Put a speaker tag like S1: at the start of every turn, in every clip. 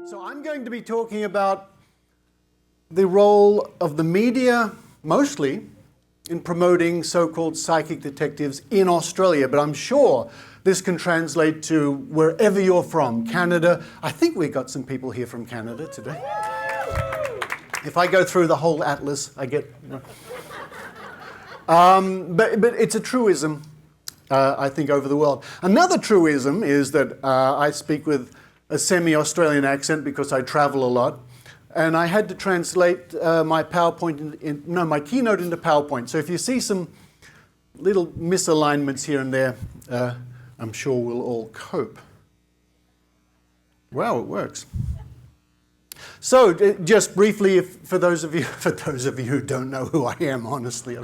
S1: So I'm going to be talking about the role of the media, mostly, in promoting so-called psychic detectives in Australia. But I'm sure this can translate to wherever you're from. Canada. I think we've got some people here from Canada today. If I go through the whole atlas, I get... But it's a truism, I think, over the world. Another truism is that I speak with a semi-Australian accent because I travel a lot. And I had to translate my PowerPoint, my keynote into PowerPoint. So if you see some little misalignments here and there, I'm sure we'll all cope. Wow, it works. So just briefly, for those of you who don't know who I am, honestly,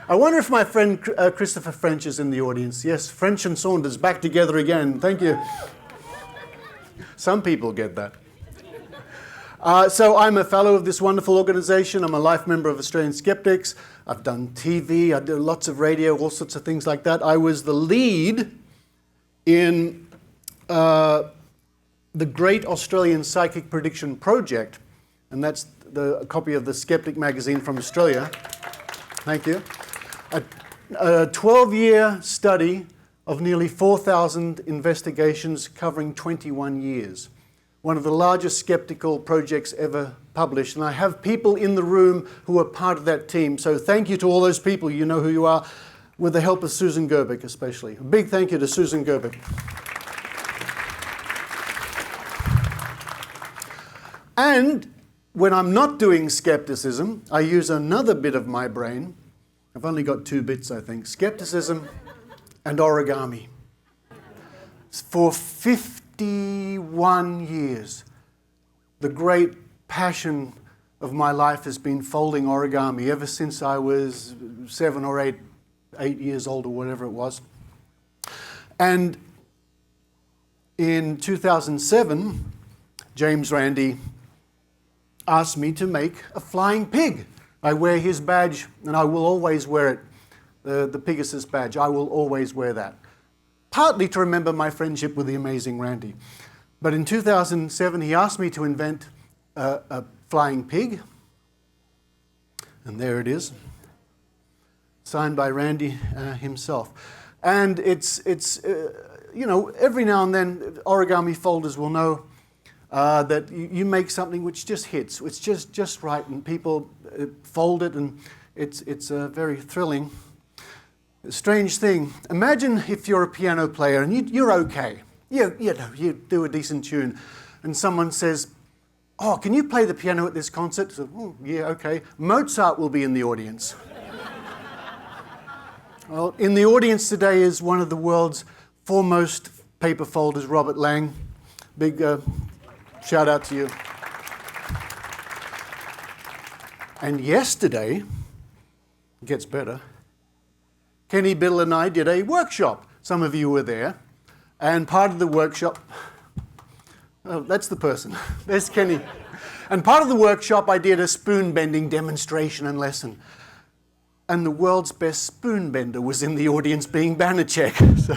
S1: I wonder if my friend Christopher French is in the audience. Yes, French and Saunders back together again. Thank you. Some people get that. So I'm a fellow of this wonderful organization. I'm a life member of Australian Skeptics. I've done TV. I do lots of radio, all sorts of things like that. I was the lead in the Great Australian Psychic Prediction Project, and that's a copy of the Skeptic magazine from Australia. Thank you. A 12-year study of nearly 4,000 investigations covering 21 years. One of the largest skeptical projects ever published. And I have people in the room who are part of that team. So thank you to all those people, you know who you are, with the help of Susan Gerbic especially. A big thank you to Susan Gerbic. And when I'm not doing skepticism, I use another bit of my brain. I've only got 2 bits, I think. Skepticism and origami. For 51 years, the great passion of my life has been folding origami ever since I was 7 or 8 years old or whatever it was. And in 2007, James Randi asked me to make a flying pig. I wear his badge, and I will always wear it, the Pegasus badge. I will always wear that. Partly to remember my friendship with the amazing Randy. But in 2007, he asked me to invent a flying pig. And there it is, signed by Randy himself. And it's you know, every now and then, origami folders will know that you make something which just hits, it's just right, and people fold it, and it's a very thrilling, strange thing. Imagine if you're a piano player and you're okay, you know, you do a decent tune, and someone says, "Oh, can you play the piano at this concert?" So, "Oh, yeah, okay." Mozart will be in the audience. Well, in the audience today is one of the world's foremost paper folders, Robert Lang. Big shout out to you. And yesterday, it gets better, Kenny Biddle and I did a workshop. Some of you were there. And part of the workshop, oh, that's the person. There's Kenny. And part of the workshop, I did a spoon bending demonstration and lesson. And the world's best spoon bender was in the audience being Banachek. So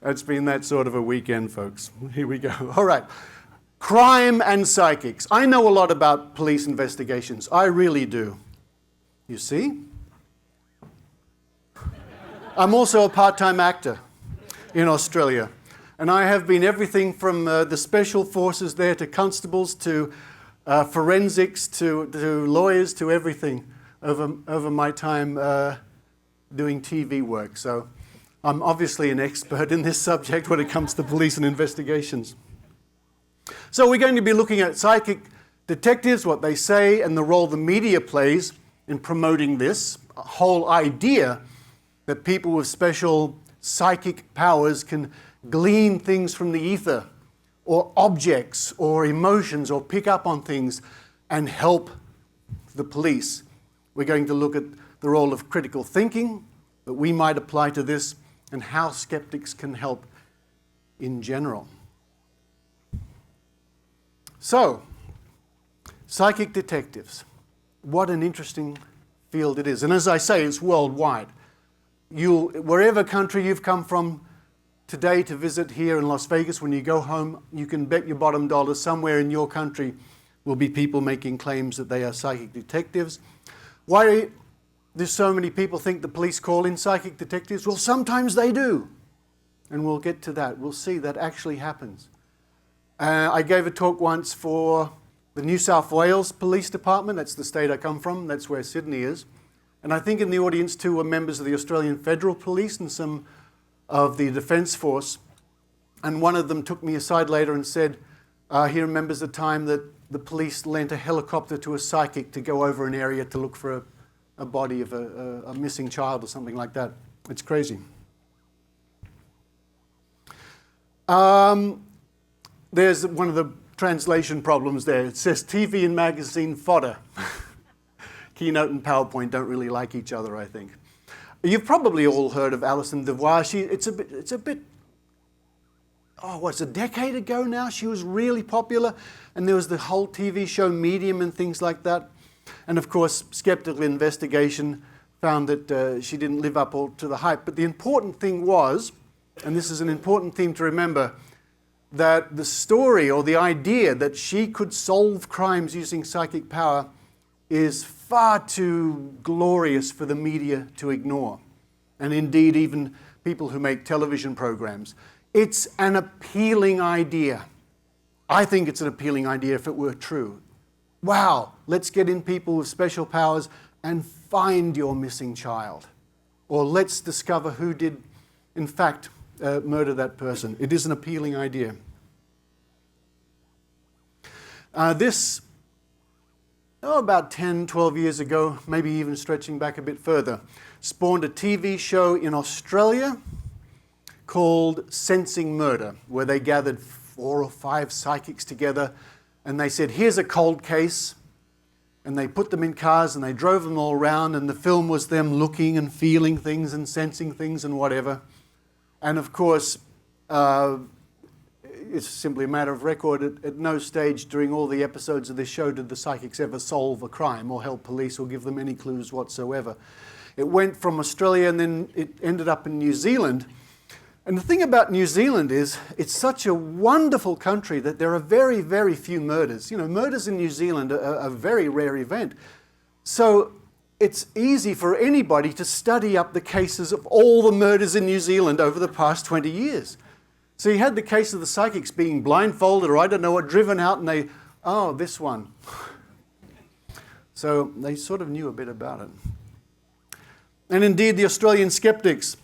S1: it's been that sort of a weekend, folks. Here we go. All right. Crime and psychics. I know a lot about police investigations. I really do. You see? I'm also a part-time actor in Australia. And I have been everything from the special forces there to constables to forensics to lawyers to everything over my time doing TV work. So I'm obviously an expert in this subject when it comes to police and investigations. So we're going to be looking at psychic detectives, what they say, and the role the media plays in promoting this whole idea that people with special psychic powers can glean things from the ether, or objects, or emotions, or pick up on things and help the police. We're going to look at the role of critical thinking that we might apply to this, and how skeptics can help in general. So, psychic detectives. What an interesting field it is. And as I say, it's worldwide. Wherever country you've come from, today to visit here in Las Vegas. When you go home, you can bet your bottom dollar somewhere in your country will be people making claims that they are psychic detectives. Why do so many people think the police call in psychic detectives? Well, sometimes they do. And we'll get to that. We'll see that actually happens. I gave a talk once for the New South Wales Police Department. That's the state I come from. That's where Sydney is. And I think in the audience too were members of the Australian Federal Police and some of the Defence Force. And one of them took me aside later and said he remembers the time that the police lent a helicopter to a psychic to go over an area to look for a body of a missing child or something like that. It's crazy. There's one of the translation problems there. It says TV and magazine fodder. Keynote and PowerPoint don't really like each other, I think. You've probably all heard of Alison Devoir. It's a bit, what's a decade ago now? She was really popular, and there was the whole TV show Medium and things like that. And of course, Skeptical Investigation found that she didn't live up all to the hype. But the important thing was, and this is an important theme to remember, that the story or the idea that she could solve crimes using psychic power is far too glorious for the media to ignore. And indeed, even people who make television programs. It's an appealing idea. I think it's an appealing idea if it were true. Wow, let's get in people with special powers and find your missing child. Or let's discover who did, in fact, murder that person. It is an appealing idea. This, about 10, 12 years ago, maybe even stretching back a bit further, spawned a TV show in Australia called Sensing Murder, where they gathered 4 or 5 psychics together and they said, here's a cold case. And they put them in cars and they drove them all around, and the film was them looking and feeling things and sensing things and whatever. And of course, it's simply a matter of record. At no stage during all the episodes of this show did the psychics ever solve a crime or help police or give them any clues whatsoever. It went from Australia and then it ended up in New Zealand. And the thing about New Zealand is it's such a wonderful country that there are very, very few murders. You know, murders in New Zealand are a very rare event. So it's easy for anybody to study up the cases of all the murders in New Zealand over the past 20 years. So you had the case of the psychics being blindfolded or I don't know what, driven out, and they, this one. So they sort of knew a bit about it. And indeed, the Australian Skeptics,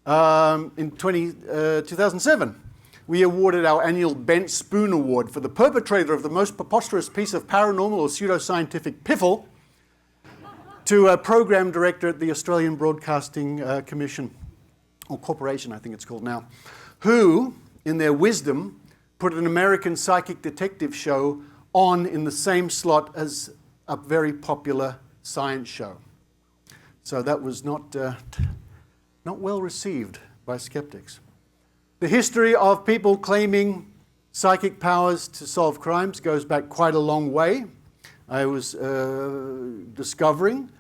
S1: in 2007, we awarded our annual Bent Spoon Award for the perpetrator of the most preposterous piece of paranormal or pseudoscientific piffle to a program director at the Australian Broadcasting Commission, or Corporation, I think it's called now, who, in their wisdom, put an American psychic detective show on in the same slot as a very popular science show. So that was not well received by skeptics. The history of people claiming psychic powers to solve crimes goes back quite a long way. I was discovering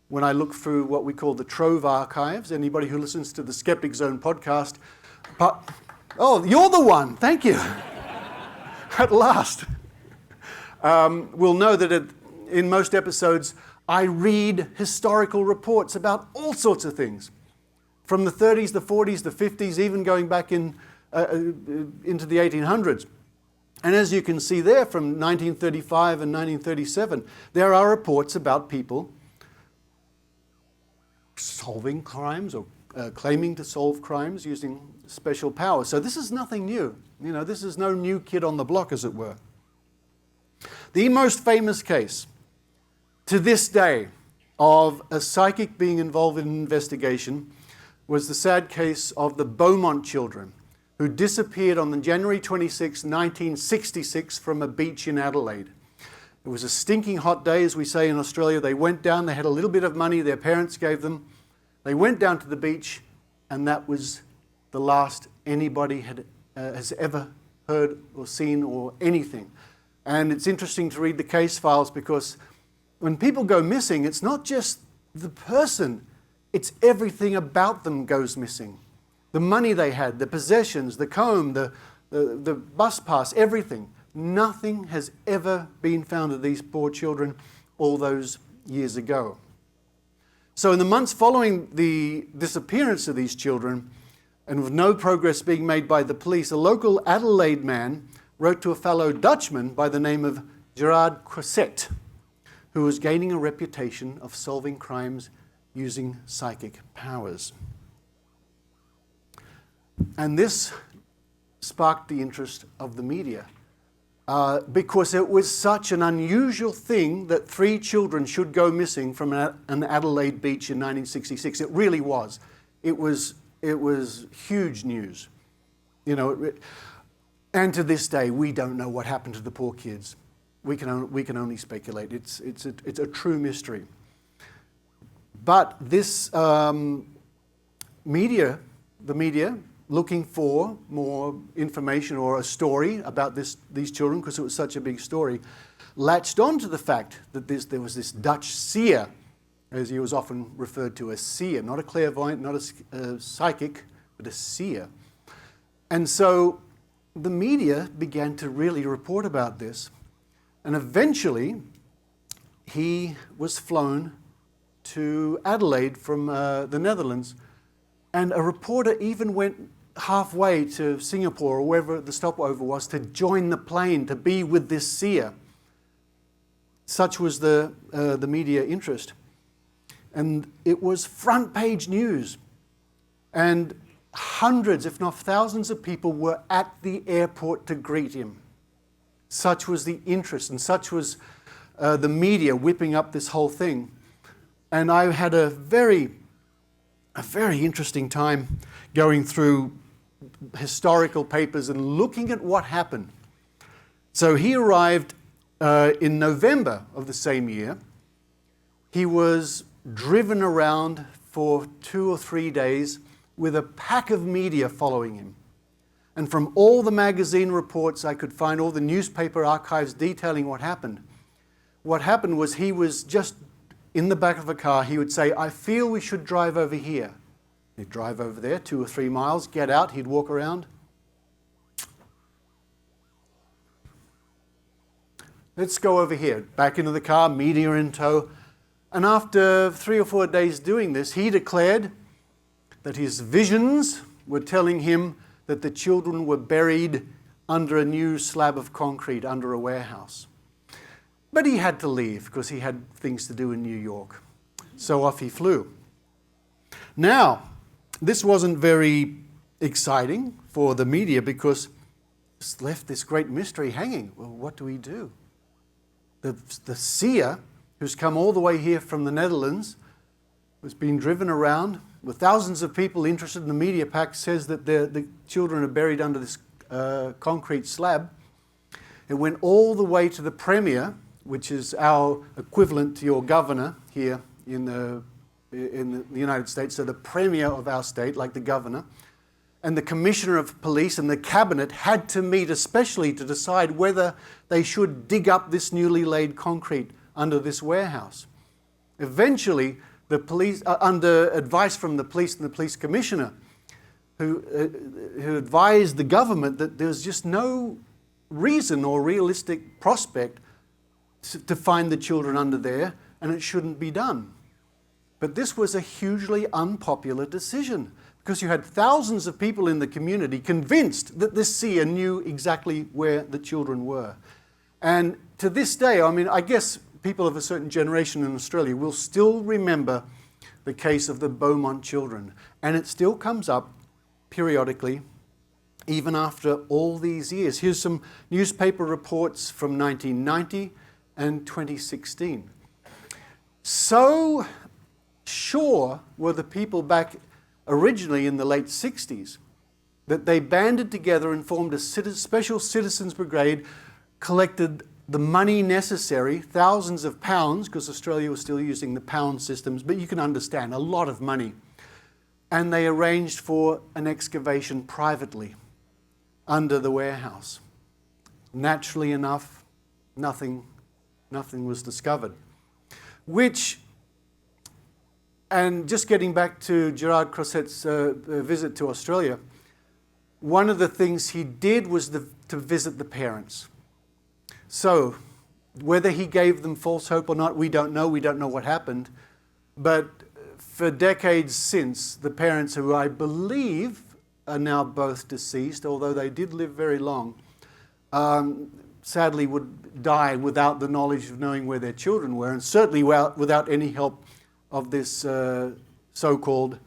S1: when I looked through what we call the Trove archives. Anybody who listens to the Skeptic Zone podcast, you're the one, thank you. At last. Will know that in most episodes I read historical reports about all sorts of things. From the 30s, the 40s, the 50s, even going back into the 1800s. And as you can see there, from 1935 and 1937, there are reports about people solving crimes or claiming to solve crimes using special powers. So this is nothing new. You know, this is no new kid on the block, as it were. The most famous case to this day of a psychic being involved in an investigation was the sad case of the Beaumont children, who disappeared on January 26, 1966 from a beach in Adelaide. It was a stinking hot day, as we say in Australia. They went down, they had a little bit of money their parents gave them. They went down to the beach, and that was the last anybody has ever heard or seen or anything. And it's interesting to read the case files, because when people go missing, it's not just the person, it's everything about them goes missing. the money they had, the possessions, the comb, the bus pass, everything. Nothing has ever been found of these poor children all those years ago. So in the months following the disappearance of these children, and with no progress being made by the police, a local Adelaide man wrote to a fellow Dutchman by the name of Gerard Croisset, who was gaining a reputation of solving crimes using psychic powers. And this sparked the interest of the media because it was such an unusual thing that 3 children should go missing from an Adelaide beach in 1966. It really was. It was huge news. You know, and to this day, we don't know what happened to the poor kids. We can only speculate. It's a true mystery. But this the media, looking for more information or a story about these children, because it was such a big story, latched on to the fact that there was this Dutch seer, as he was often referred to, as seer, not a clairvoyant, not a psychic, but a seer. And so the media began to really report about this. And eventually, he was flown to Adelaide from the Netherlands. And a reporter even went halfway to Singapore, or wherever the stopover was, to join the plane, to be with this seer. Such was the media interest. And it was front page news. And hundreds, if not thousands of people were at the airport to greet him. Such was the interest, and such was the media whipping up this whole thing. And I had a very interesting time going through historical papers and looking at what happened. So he arrived in November of the same year. He was driven around for 2 or 3 days with a pack of media following him. And from all the magazine reports I could find, all the newspaper archives detailing what happened was he was just in the back of a car. He would say, "I feel we should drive over here." He'd drive over there 2 or 3 miles, get out, he'd walk around. "Let's go over here." Back into the car, media in tow. And after 3 or 4 days doing this, he declared that his visions were telling him that the children were buried under a new slab of concrete under a warehouse. But he had to leave because he had things to do in New York. So off he flew. Now, this wasn't very exciting for the media because it's left this great mystery hanging. Well, what do we do? The seer, who's come all the way here from the Netherlands, was being driven around with thousands of people interested in the media pack, says that the children are buried under this concrete slab. It went all the way to the Premier, which is our equivalent to your governor here in the United States, so the Premier of our state, like the governor, and the Commissioner of Police and the Cabinet had to meet especially to decide whether they should dig up this newly laid concrete under this warehouse. Eventually, the police, under advice from the police and the police commissioner, who advised the government that there's just no reason or realistic prospect to find the children under there, and it shouldn't be done. But this was a hugely unpopular decision because you had thousands of people in the community convinced that this seer knew exactly where the children were. And to this day, I mean, I guess people of a certain generation in Australia will still remember the case of the Beaumont children. And it still comes up periodically, even after all these years. Here's some newspaper reports from 1990 and 2016. So sure were the people back originally in the late 60s that they banded together and formed a special citizens brigade, collected the money necessary, thousands of pounds, because Australia was still using the pound systems, but you can understand, a lot of money. And they arranged for an excavation privately under the warehouse. Naturally enough, nothing was discovered. Which, And just getting back to Gerard Crosset's visit to Australia, one of the things he did was to visit the parents. So, whether he gave them false hope or not, we don't know. We don't know what happened. But for decades since, the parents, who I believe are now both deceased, although they did live very long, sadly would die without the knowledge of knowing where their children were, and certainly without any help of this so-called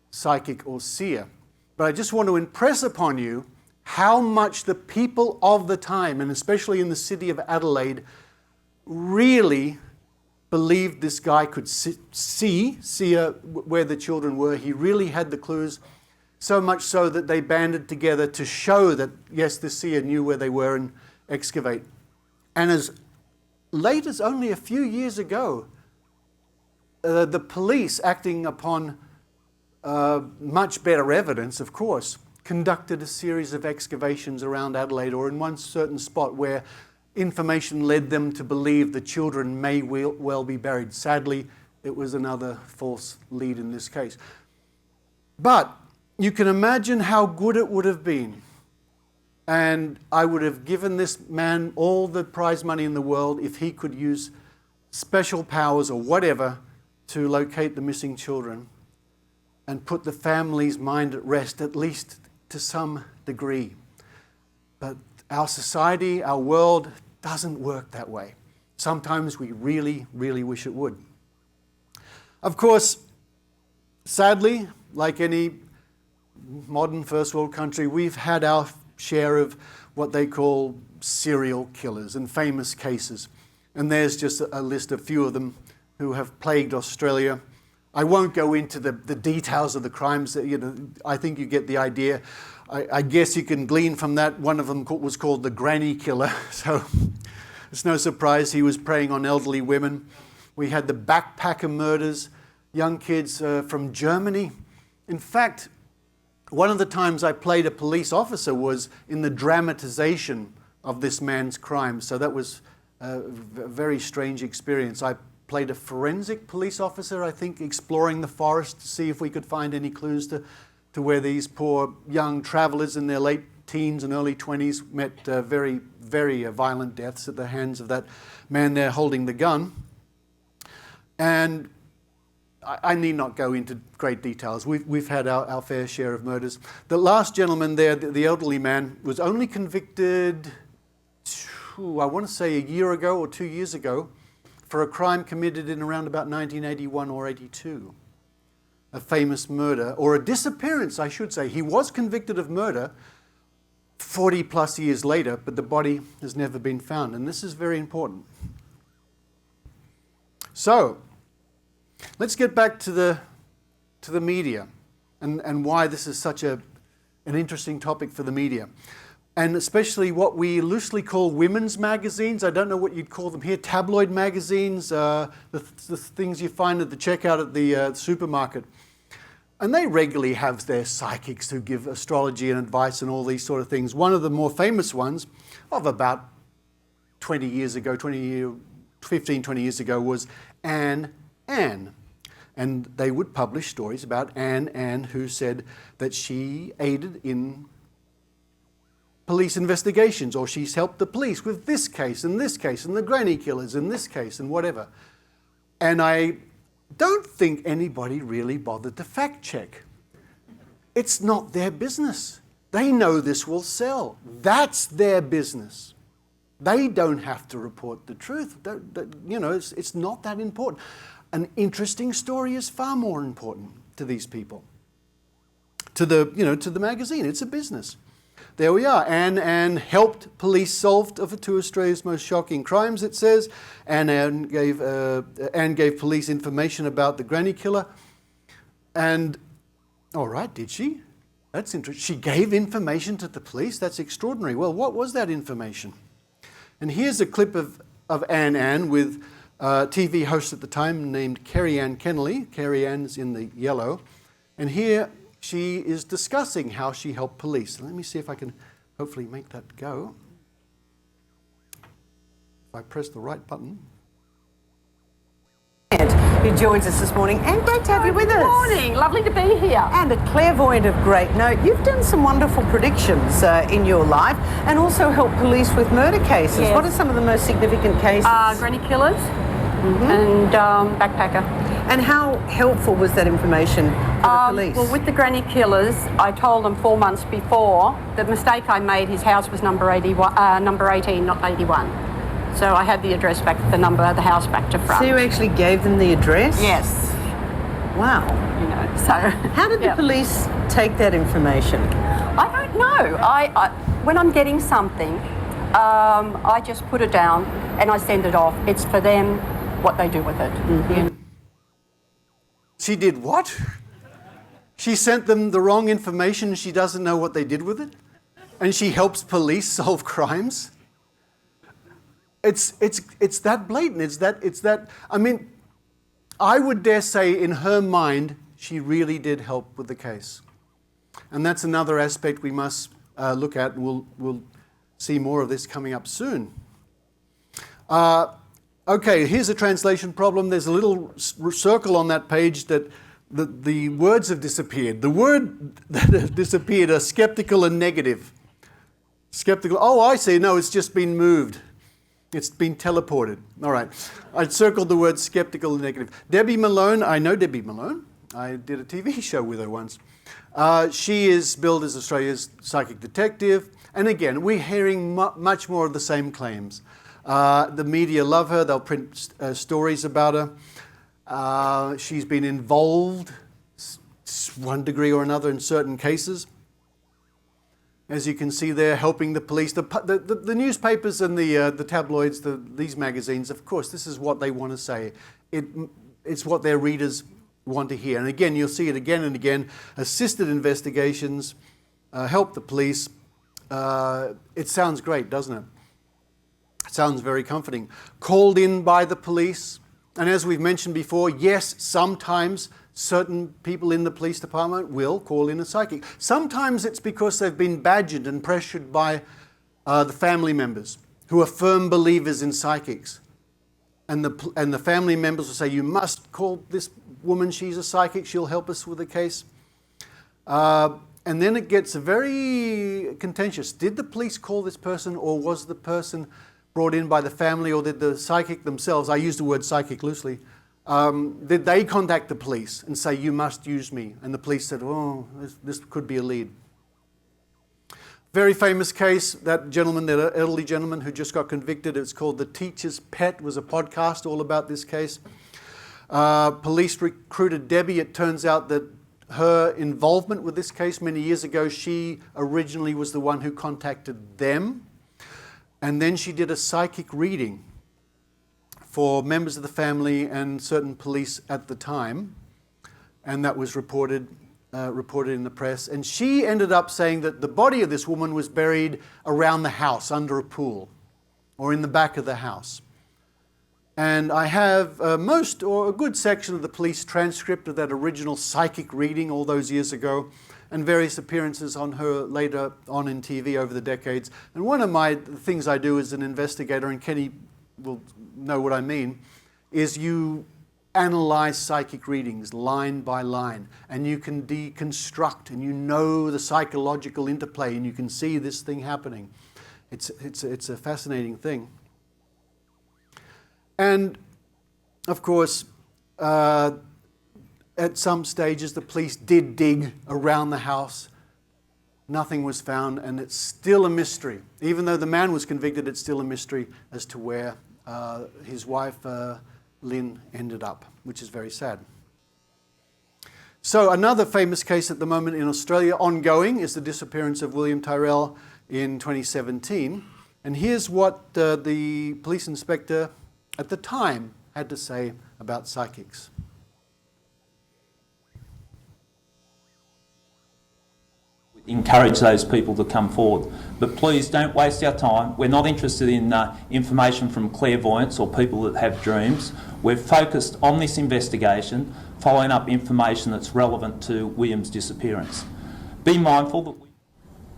S1: psychic or seer. But I just want to impress upon you how much the people of the time, and especially in the city of Adelaide, really believed this guy could see where the children were. He really had the clues, so much so that they banded together to show that, yes, the seer knew where they were and excavate. And as late as only a few years ago, the police, acting upon much better evidence, of course, conducted a series of excavations around Adelaide, or in one certain spot where information led them to believe the children may well be buried. Sadly, it was another false lead in this case. But you can imagine how good it would have been. And I would have given this man all the prize money in the world if he could use special powers or whatever to locate the missing children and put the family's mind at rest, at least to some degree. But our society, our world, doesn't work that way. Sometimes we really, really wish it would. Of course, sadly, like any modern first world country, we've had our share of what they call serial killers and famous cases. And there's just a list of few of them who have plagued Australia. I won't go into the details of the crimes. I think you get the idea. I guess you can glean from that. One of them was called the Granny Killer. So it's no surprise he was preying on elderly women. We had the backpacker murders, young kids from Germany. In fact, one of the times I played a police officer was in the dramatization of this man's crime. So that was a very strange experience. I played a forensic police officer, I think, exploring the forest to see if we could find any clues to where these poor young travellers in their late teens and early 20s met very, very violent deaths at the hands of that man there holding the gun. And I need not go into great details. We've had our fair share of murders. The last gentleman there, the elderly man, was only convicted, I want to say a year ago or 2 years ago, for a crime committed in around about 1981 or 82. A famous murder, or a disappearance, I should say. He was convicted of murder 40 plus years later, but the body has never been found. And this is very important. So, let's get back to the media and why this is such an interesting topic for the media. And especially what we loosely call women's magazines. I don't know what you'd call them here. Tabloid magazines, the things you find at the checkout at the supermarket. And they regularly have their psychics who give astrology and advice and all these sort of things. One of the more famous ones of about 20 years ago, 15, 20 years ago was Anne. And they would publish stories about Anne who said that she aided in police investigations, or she's helped the police with this case and the granny killers in this case and whatever. And I don't think anybody really bothered to fact check. It's not their business. They know this will sell. That's their business. They don't have to report the truth. It's not that important. An interesting story is far more important to these people. To the magazine. It's a business. There we are. Anne helped police solve two of Australia's most shocking crimes, it says. Anne gave police information about the granny killer. And, all right, did she? That's interesting. She gave information to the police? That's extraordinary. Well, what was that information? And here's a clip of Anne with a TV host at the time named Kerry Ann Kennelly. Kerry Ann's in the yellow. And here she is discussing how she helped police. Let me see if I can hopefully make that go. If I press the right button.
S2: who joins us this morning. And great to have you with us.
S3: Good morning. Lovely to be here.
S2: And a clairvoyant of great note. You've done some wonderful predictions in your life and also helped police with murder cases.
S3: Yes.
S2: What are some of the most significant cases?
S3: Granny killers and backpacker.
S2: And how helpful was that information for the police?
S3: Well, with the granny killers, I told them 4 months before the mistake I made. His house was number 81, number 18, not 81. So I had the address back, the number of the house back to front.
S2: So you actually gave them the address?
S3: Yes.
S2: Wow.
S3: You know, so
S2: how did the police take that information?
S3: I don't know. I when I'm getting something, I just put it down and I send it off. It's for them what they do with it. You know?
S1: She did what? She sent them the wrong information and she doesn't know what they did with it? And she helps police solve crimes? It's that blatant. It's that. I mean, I would dare say in her mind, she really did help with the case. And that's another aspect we must look at, and we'll see more of this coming up soon. Okay, here's a translation problem. There's a little circle on that page that the words have disappeared. The word that have disappeared are skeptical and negative. Skeptical, oh, I see. No, it's just been moved. It's been teleported. All right. I circled the word skeptical and negative. Debbie Malone, I know Debbie Malone. I did a TV show with her once. She is billed as Australia's psychic detective. And again, we're hearing much more of the same claims. The media love her. They'll print stories about her. She's been involved, one degree or another, in certain cases. As you can see there, helping the police. The newspapers and the tabloids, these magazines, of course, this is what they want to say. It's what their readers want to hear. And again, you'll see it again and again. Assisted investigations, help the police. It sounds great, doesn't it? It sounds very comforting. Called in by the police. And as we've mentioned before, yes, sometimes certain people in the police department will call in a psychic. Sometimes it's because they've been badgered and pressured by the family members who are firm believers in psychics. And the family members will say, you must call this woman, she's a psychic, she'll help us with the case. And then it gets very contentious. Did the police call this person, or was the person brought in by the family, or did the psychic themselves, I use the word psychic loosely, did they contact the police and say, you must use me? And the police said, oh, this could be a lead. Very famous case, that gentleman, that elderly gentleman who just got convicted, it's called The Teacher's Pet, was a podcast all about this case. Police recruited Debbie. It turns out that her involvement with this case many years ago, she originally was the one who contacted them. And then she did a psychic reading for members of the family and certain police at the time, and that was reported in the press. And she ended up saying that the body of this woman was buried around the house, under a pool, or in the back of the house. And I have a good section of the police transcript of that original psychic reading all those years ago, and various appearances on her later on in TV over the decades. And one of the things I do as an investigator, and Kenny will know what I mean, is you analyze psychic readings line by line, and you can deconstruct, and you know the psychological interplay, and you can see this thing happening. It's a fascinating thing. And of course, at some stages, the police did dig around the house. Nothing was found, and it's still a mystery. Even though the man was convicted, it's still a mystery as to where his wife, Lynn, ended up, which is very sad. So another famous case at the moment in Australia, ongoing, is the disappearance of William Tyrrell in 2017. And here's what the police inspector at the time had to say about psychics.
S4: Encourage those people to come forward. But please don't waste our time. We're not interested in information from clairvoyants or people that have dreams. We're focused on this investigation, following up information that's relevant to William's disappearance. Be mindful that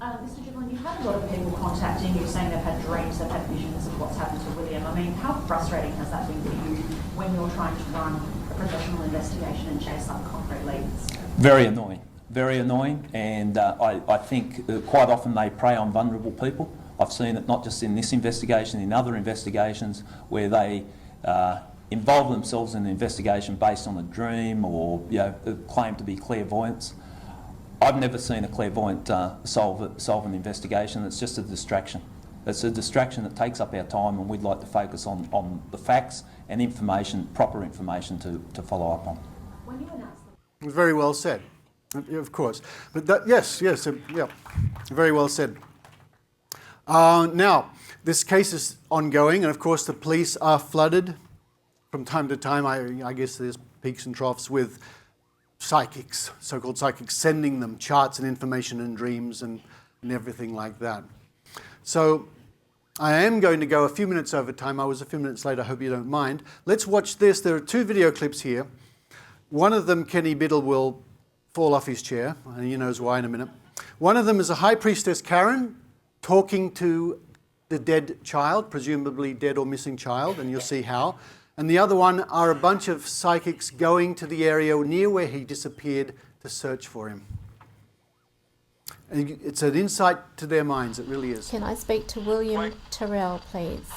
S5: Mr. Giblin, you've had a lot of people contacting you saying they've had dreams, they've had visions of what's happened to William. I mean, how frustrating has that been for you when you're trying to run a professional investigation and chase up concrete leads?
S4: Very annoying. Very annoying, and I think quite often they prey on vulnerable people. I've seen it not just in this investigation, in other investigations where they involve themselves in an investigation based on a dream or claim to be clairvoyants. I've never seen a clairvoyant solve an investigation. It's just a distraction. It's a distraction that takes up our time, and we'd like to focus on the facts and information, proper information to follow up on.
S5: When you announced
S1: Very well said, of course. But that, yes, very well said. Now, this case is ongoing, and of course the police are flooded from time to time. I guess there's peaks and troughs with psychics, so-called psychics, sending them charts and information and dreams and everything like that. So I am going to go a few minutes over time. I was a few minutes late, I hope you don't mind. Let's watch this. There are two video clips here. One of them, Kenny Biddle will fall off his chair, and he knows why in a minute. One of them is a high priestess, Karen, talking to the dead child, presumably dead or missing child, and you'll see how. And the other one are a bunch of psychics going to the area near where he disappeared to search for him. And it's an insight to their minds, it really is.
S6: Can I speak to William Terrell, please?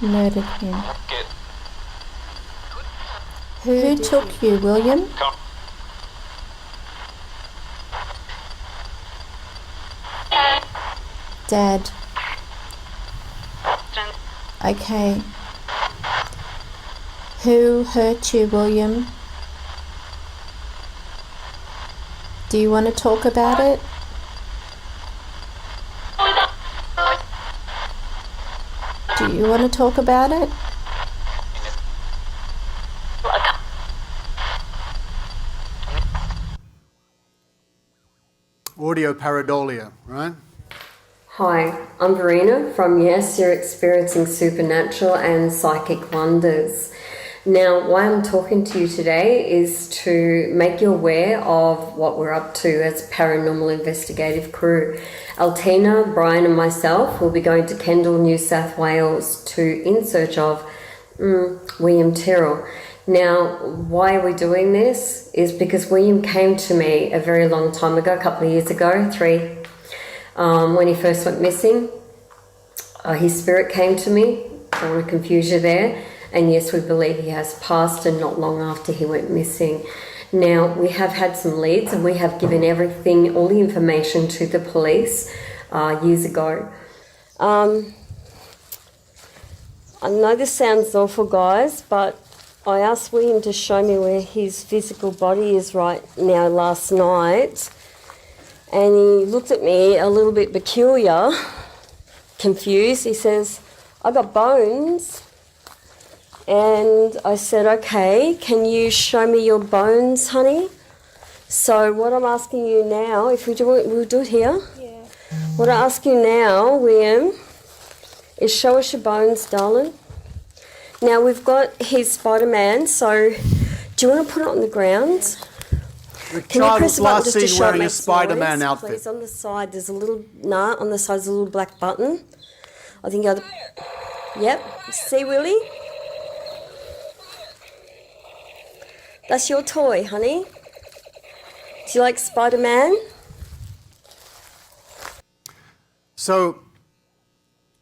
S6: Murdered him. Who took you, William? Dad. Okay. Who hurt you, William? Do you want to talk about it? Do you want to talk about it?
S1: Audio pareidolia, right?
S7: Hi, I'm Verena from Yes, You're Experiencing Supernatural and Psychic Wonders. Now, why I'm talking to you today is to make you aware of what we're up to as a paranormal investigative crew. Altina, Brian and myself will be going to Kendall, New South Wales in search of William Terrell. Now, why are we doing this? Is because William came to me a very long time ago, a couple of years ago, 3, when he first went missing. His spirit came to me. I don't want to confuse you there. And yes, we believe he has passed, and not long after he went missing. Now, we have had some leads, and we have given everything, all the information to the police years ago. I know this sounds awful, guys, but I asked William to show me where his physical body is right now last night, and he looked at me a little bit peculiar, confused. He says, "I got bones." And I said, "Okay, can you show me your bones, honey?" So what I'm asking you now, if we do it, we'll do it here. Yeah. What I ask you now, William, is show us your bones, darling. Now we've got his Spider-Man, so do you want to put it on the ground?
S1: The child was last seen wearing a Spider-Man outfit.
S7: Please, on the side, there's a little, on the side there's a little black button. I think yep, see Willie? That's your toy, honey. Do you like Spider-Man?
S1: So,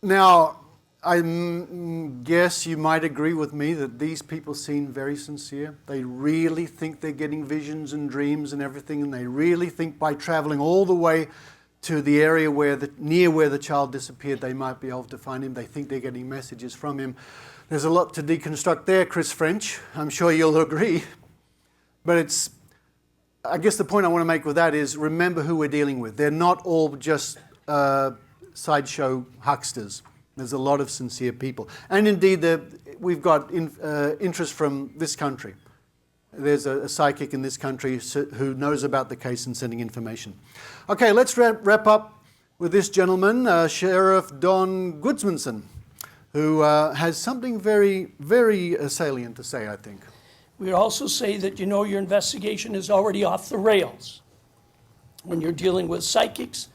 S1: now, I guess you might agree with me that these people seem very sincere. They really think they're getting visions and dreams and everything, and they really think by traveling all the way to the area near where the child disappeared, they might be able to find him. They think they're getting messages from him. There's a lot to deconstruct there, Chris French. I'm sure you'll agree. But I guess the point I want to make with that is remember who we're dealing with. They're not all just sideshow hucksters. There's a lot of sincere people. And indeed, we've got interest from this country. There's a psychic in this country who knows about the case and sending information. Okay, let's wrap up with this gentleman, Sheriff Don Gudmundsson, who has something very, very salient to say, I think.
S8: We also say that you know your investigation is already off the rails when you're dealing with psychics.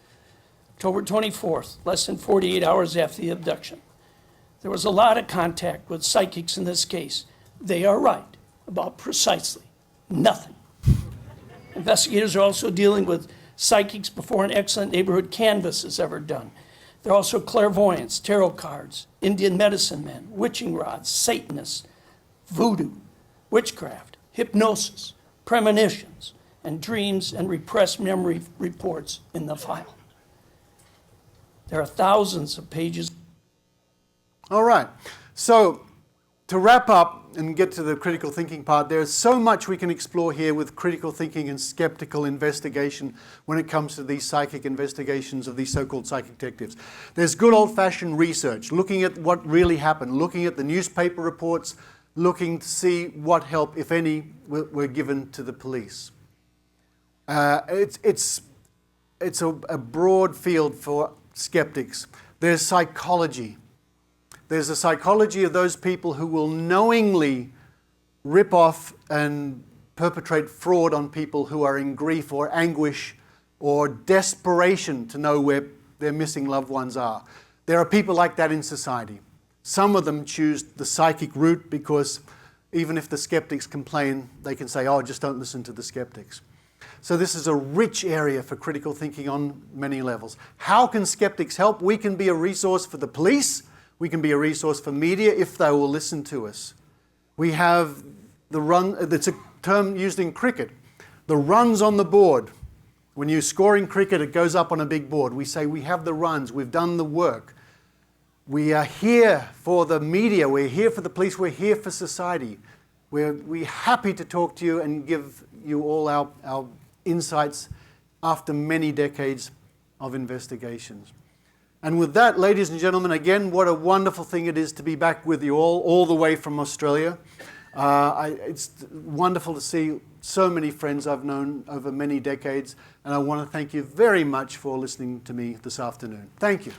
S8: October 24th, less than 48 hours after the abduction. There was a lot of contact with psychics in this case. They are right about precisely nothing. Investigators are also dealing with psychics before an excellent neighborhood canvass is ever done. They're also clairvoyants, tarot cards, Indian medicine men, witching rods, Satanists, voodoo, witchcraft, hypnosis, premonitions, and dreams and repressed memory reports in the file. There are thousands of pages.
S1: All right. So to wrap up and get to the critical thinking part, there's so much we can explore here with critical thinking and skeptical investigation when it comes to these psychic investigations of these so-called psychic detectives. There's good old-fashioned research, looking at what really happened, looking at the newspaper reports, looking to see what help, if any, were given to the police. It's a broad field for skeptics. There's psychology. There's a psychology of those people who will knowingly rip off and perpetrate fraud on people who are in grief or anguish or desperation to know where their missing loved ones are. There are people like that in society. Some of them choose the psychic route because even if the skeptics complain, they can say, oh, just don't listen to the skeptics. So this is a rich area for critical thinking on many levels. How can skeptics help? We can be a resource for the police. We can be a resource for media if they will listen to us. We have the run, it's a term used in cricket, the runs on the board. When you score in cricket, it goes up on a big board. We say we have the runs, we've done the work. We are here for the media, we're here for the police, we're here for society. We're happy to talk to you and give you all our insights after many decades of investigations. And with that, ladies and gentlemen, again, what a wonderful thing it is to be back with you all the way from Australia. It's wonderful to see so many friends I've known over many decades, and I want to thank you very much for listening to me this afternoon. Thank you.